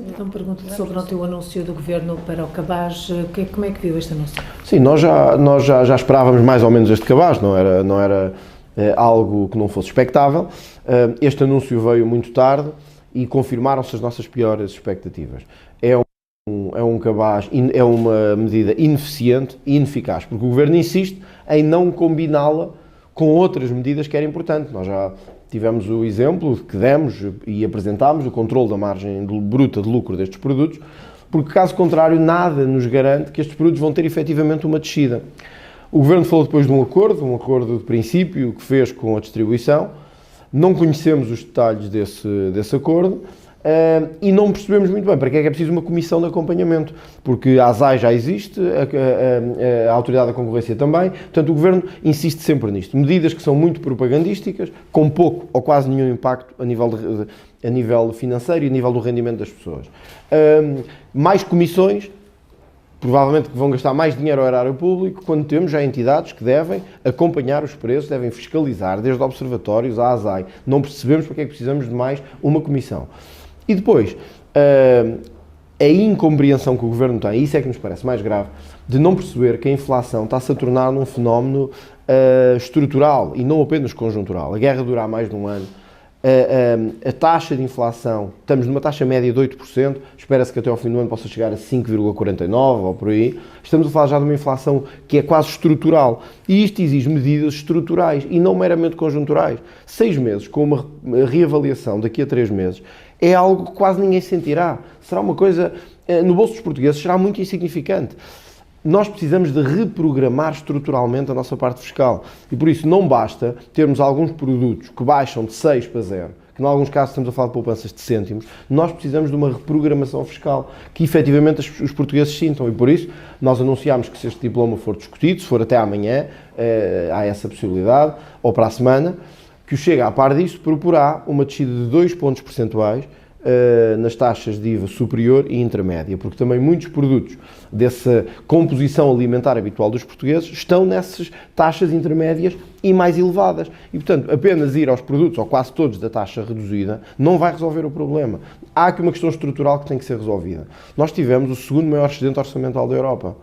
Então pergunto-lhe sobre ontem o anúncio do Governo para o cabaz. Como é que viu este anúncio? Sim, nós já esperávamos mais ou menos este cabaz, não era algo que não fosse expectável. Este anúncio veio muito tarde e confirmaram-se as nossas piores expectativas. É um cabaz, é uma medida ineficiente e ineficaz, porque o Governo insiste em não combiná-la com outras medidas que era importante. Nós já tivemos o exemplo que demos e apresentámos, o controle da margem bruta de lucro destes produtos, porque caso contrário nada nos garante que estes produtos vão ter efetivamente uma descida. O Governo falou depois de um acordo de princípio que fez com a distribuição, não conhecemos os detalhes desse acordo e não percebemos muito bem para que é preciso uma comissão de acompanhamento, porque a ASAI já existe, a Autoridade da Concorrência também, portanto o Governo insiste sempre nisto. Medidas que são muito propagandísticas, com pouco ou quase nenhum impacto a nível financeiro e a nível do rendimento das pessoas. Mais comissões, provavelmente que vão gastar mais dinheiro ao erário público, quando temos já entidades que devem acompanhar os preços, devem fiscalizar, desde observatórios à ASAI. Não percebemos porque é que precisamos de mais uma comissão. E depois, a incompreensão que o Governo tem, e isso é que nos parece mais grave, de não perceber que a inflação está-se a tornar num fenómeno estrutural e não apenas conjuntural. A guerra dura há mais de um ano. A taxa de inflação, estamos numa taxa média de 8%, espera-se que até ao fim do ano possa chegar a 5,49% ou por aí. Estamos a falar já de uma inflação que é quase estrutural. E isto exige medidas estruturais e não meramente conjunturais. 6 meses, com uma reavaliação daqui a 3 meses, é algo que quase ninguém sentirá. Será uma coisa, no bolso dos portugueses, será muito insignificante. Nós precisamos de reprogramar estruturalmente a nossa parte fiscal. E por isso não basta termos alguns produtos que baixam de 6 para 0, que em alguns casos estamos a falar de poupanças de cêntimos. Nós precisamos de uma reprogramação fiscal que efetivamente os portugueses sintam. E por isso nós anunciámos que se este diploma for discutido, se for até amanhã, há essa possibilidade, ou para a semana, que o Chega, a par disto, proporá uma descida de 2 pontos percentuais nas taxas de IVA superior e intermédia, porque também muitos produtos dessa composição alimentar habitual dos portugueses estão nessas taxas intermédias e mais elevadas. E, portanto, apenas ir aos produtos, ou quase todos, da taxa reduzida, não vai resolver o problema. Há aqui uma questão estrutural que tem que ser resolvida. Nós tivemos o segundo maior excedente orçamental da Europa.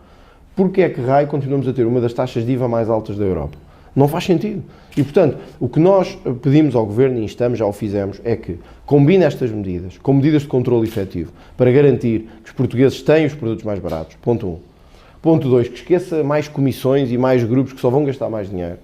Porquê é que, raio, continuamos a ter uma das taxas de IVA mais altas da Europa? Não faz sentido. E, portanto, o que nós pedimos ao Governo, e instamos, já o fizemos, é que combine estas medidas com medidas de controle efetivo para garantir que os portugueses têm os produtos mais baratos. Ponto 1. Ponto 2, que esqueça mais comissões e mais grupos que só vão gastar mais dinheiro.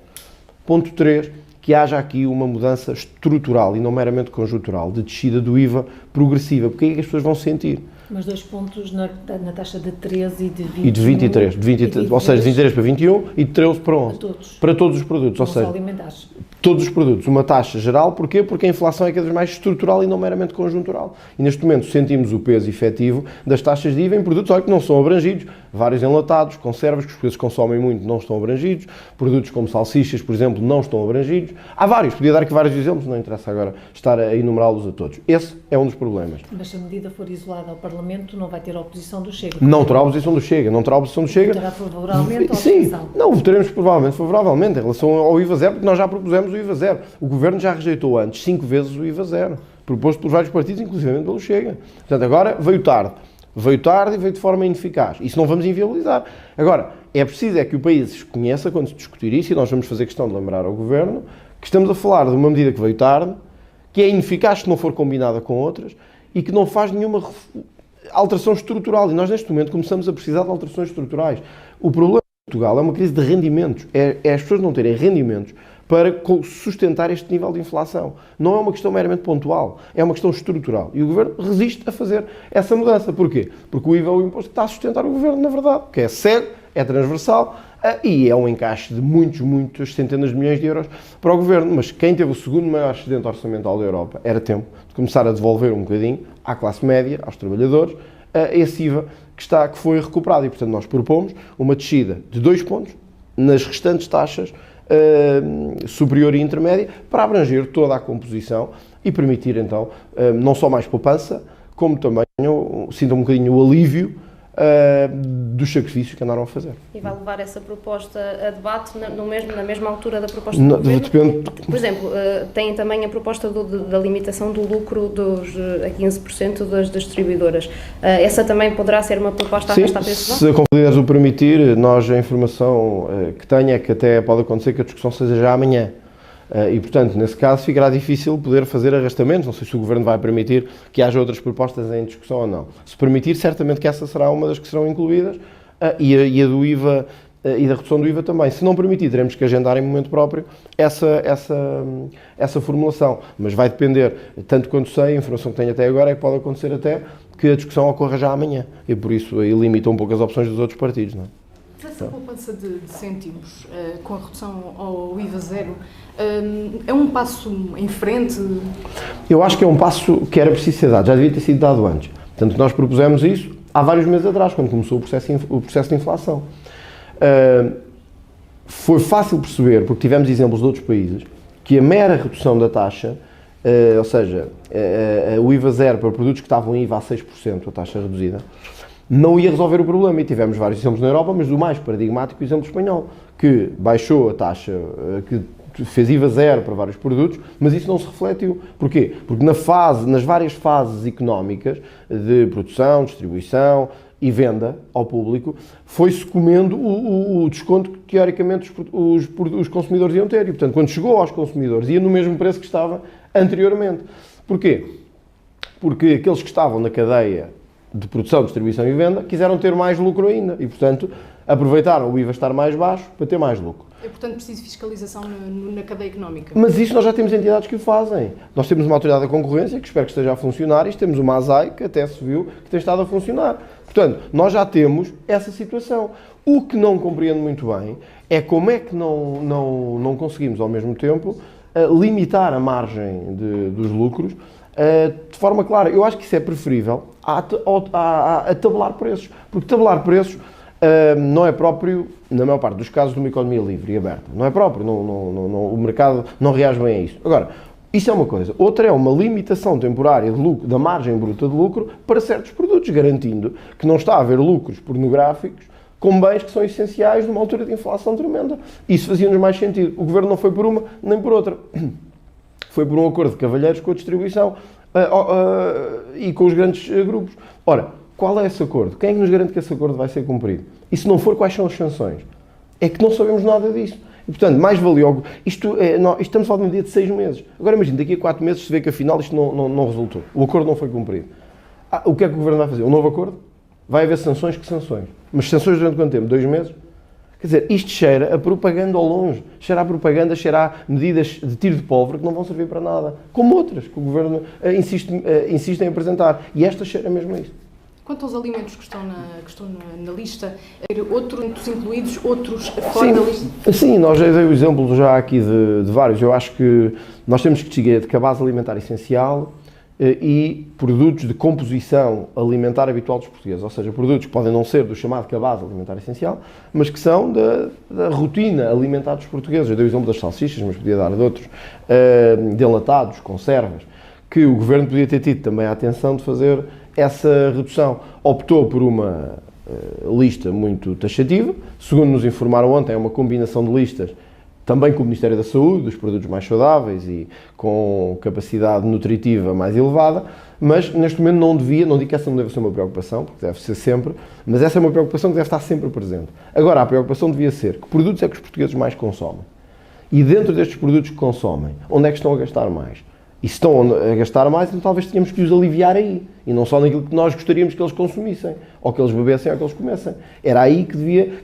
Ponto 3, que haja aqui uma mudança estrutural e não meramente conjuntural, de descida do IVA progressiva, porque é que as pessoas vão sentir. Mas 2 pontos na taxa de 13 e de 21. E de 23, ou seja, de 23 para 21 e de 13 para 11. Para todos os produtos, ou seja, todos os produtos. Uma taxa geral, porquê? Porque a inflação é cada vez mais estrutural e não meramente conjuntural. E neste momento sentimos o peso efetivo das taxas de IVA em produtos que não são abrangidos. Vários enlatados, conservas que os portugueses consomem muito, não estão abrangidos. Produtos como salsichas, por exemplo, não estão abrangidos. Há vários, podia dar aqui vários exemplos, não interessa agora estar a enumerá-los a todos. Esse é um dos problemas. Mas se a medida for isolada ao Parlamento, não vai ter a oposição do Chega. Não terá a oposição do Chega, não terá a oposição do Chega. Votará favoravelmente à Sim, oposição. não, votaremos provavelmente favoravelmente em relação ao IVA zero, porque nós já propusemos o IVA zero. O Governo já rejeitou antes 5 vezes o IVA zero, proposto por vários partidos, inclusivamente pelo Chega. Portanto, agora veio tarde e veio de forma ineficaz. Isso não vamos inviabilizar. Agora, é preciso que o país conheça, quando se discutir isso, e nós vamos fazer questão de lembrar ao Governo, que estamos a falar de uma medida que veio tarde, que é ineficaz se não for combinada com outras, e que não faz nenhuma alteração estrutural. E nós, neste momento, começamos a precisar de alterações estruturais. O problema de Portugal é uma crise de rendimentos. É as pessoas não terem rendimentos para sustentar este nível de inflação. Não é uma questão meramente pontual, é uma questão estrutural. E o Governo resiste a fazer essa mudança. Porquê? Porque o IVA é o imposto que está a sustentar o Governo, na verdade, que é cego, é transversal e é um encaixe de muitas centenas de milhões de euros para o Governo. Mas quem teve o segundo maior excedente orçamental da Europa era tempo de começar a devolver um bocadinho à classe média, aos trabalhadores, esse IVA que foi recuperado. E, portanto, nós propomos uma descida de 2 pontos nas restantes taxas superior e intermédia para abranger toda a composição e permitir, então, não só mais poupança, como também sinta um bocadinho o alívio dos sacrifícios que andaram a fazer. E vai levar essa proposta a debate na mesma altura da proposta do governo? Depende. Por exemplo, tem também a proposta da limitação do lucro a 15% das distribuidoras. Essa também poderá ser uma proposta a arrastar para esse lado? Se a Confederações o permitir, nós a informação que tenho é que até pode acontecer que a discussão seja já amanhã. E, portanto, nesse caso ficará difícil poder fazer arrastamentos. Não sei se o Governo vai permitir que haja outras propostas em discussão ou não. Se permitir, certamente que essa será uma das que serão incluídas, e a do IVA e da redução do IVA também. Se não permitir, teremos que agendar em momento próprio essa formulação. Mas vai depender, tanto quanto sei, a informação que tenho até agora é que pode acontecer até que a discussão ocorra já amanhã. E por isso aí limita um pouco as opções dos outros partidos, não é? Essa poupança de cêntimos com a redução ao IVA zero é um passo em frente? Eu acho que é um passo que era preciso ser dado, já devia ter sido dado antes. Portanto, nós propusemos isso há vários meses atrás, quando começou o processo de inflação. Foi fácil perceber, porque tivemos exemplos de outros países, que a mera redução da taxa, ou seja, o IVA zero para produtos que estavam em IVA a 6%, a taxa reduzida, não ia resolver o problema. E tivemos vários exemplos na Europa, mas do mais paradigmático o exemplo espanhol, que baixou a taxa, que fez IVA zero para vários produtos, mas isso não se refletiu. Porquê? Porque nas várias fases económicas de produção, distribuição e venda ao público, foi-se comendo o desconto que teoricamente os consumidores iam ter. E, portanto, quando chegou aos consumidores, ia no mesmo preço que estava anteriormente. Porquê? Porque aqueles que estavam na cadeia de produção, distribuição e venda quiseram ter mais lucro ainda e, portanto, aproveitaram o IVA estar mais baixo para ter mais lucro. É, portanto, preciso fiscalização na cadeia económica. Mas isso nós já temos entidades que o fazem. Nós temos uma autoridade da concorrência, que espero que esteja a funcionar, e temos uma ASAI, que até se viu que tem estado a funcionar. Portanto, nós já temos essa situação. O que não compreendo muito bem é como é que não conseguimos, ao mesmo tempo, limitar a margem dos lucros de forma clara. Eu acho que isso é preferível a tabelar preços, porque tabelar preços não é próprio, na maior parte dos casos, de uma economia livre e aberta. Não é próprio, o mercado não reage bem a isso. Agora, isso é uma coisa. Outra é uma limitação temporária de lucro, da margem bruta de lucro para certos produtos, garantindo que não está a haver lucros pornográficos com bens que são essenciais numa altura de inflação tremenda. Isso fazia-nos mais sentido. O Governo não foi por uma nem por outra. Foi por um acordo de cavalheiros com a distribuição e com os grandes grupos. Ora, qual é esse acordo? Quem é que nos garante que esse acordo vai ser cumprido? E se não for, quais são as sanções? É que não sabemos nada disso. E, portanto, mais valioso. Estamos a falar de um dia de 6 meses. Agora imagine, daqui a 4 meses se vê que afinal isto não resultou. O acordo não foi cumprido. O que é que o Governo vai fazer? Um novo acordo? Vai haver sanções? Que sanções? Mas sanções durante quanto tempo? 2 meses? Quer dizer, isto cheira a propaganda ao longe. Cheira a propaganda, cheira a medidas de tiro de pólvora que não vão servir para nada. Como outras que o Governo insiste em apresentar. E esta cheira mesmo a isso. Quanto aos alimentos que estão na lista, outros incluídos, outros fora da lista? Sim, nós já dei o exemplo já aqui de vários. Eu acho que nós temos que distinguir de cabaz alimentar essencial e produtos de composição alimentar habitual dos portugueses. Ou seja, produtos que podem não ser do chamado cabaz alimentar essencial, mas que são da rotina alimentar dos portugueses. Eu dei o exemplo das salsichas, mas podia dar de outros, de enlatados, conservas, que o Governo podia ter tido também a atenção de fazer essa redução. Optou por uma lista muito taxativa, segundo nos informaram ontem, é uma combinação de listas, também com o Ministério da Saúde, dos produtos mais saudáveis e com capacidade nutritiva mais elevada, mas neste momento não digo que essa não deve ser uma preocupação, porque deve ser sempre, mas essa é uma preocupação que deve estar sempre presente. Agora, a preocupação devia ser que produtos é que os portugueses mais consomem. E dentro destes produtos que consomem, onde é que estão a gastar mais? E se estão a gastar mais, então talvez tenhamos que os aliviar aí. E não só naquilo que nós gostaríamos que eles consumissem, ou que eles bebessem, ou que eles comessem. Era aí que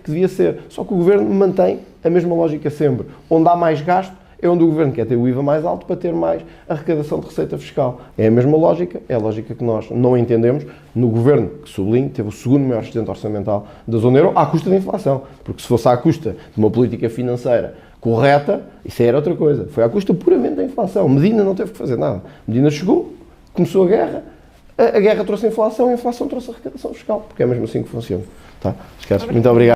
devia ser. Só que o Governo mantém a mesma lógica sempre. Onde há mais gasto, é onde o Governo quer ter o IVA mais alto para ter mais arrecadação de receita fiscal. É a mesma lógica, é a lógica que nós não entendemos no Governo, que sublinho, teve o segundo maior excedente orçamental da zona euro, à custa da inflação. Porque se fosse à custa de uma política financeira correta, isso aí era outra coisa. Foi à custa puramente da inflação. Medina não teve que fazer nada. Medina chegou, começou a guerra trouxe a inflação trouxe a arrecadação fiscal, porque é mesmo assim que funciona. Tá? Muito obrigado.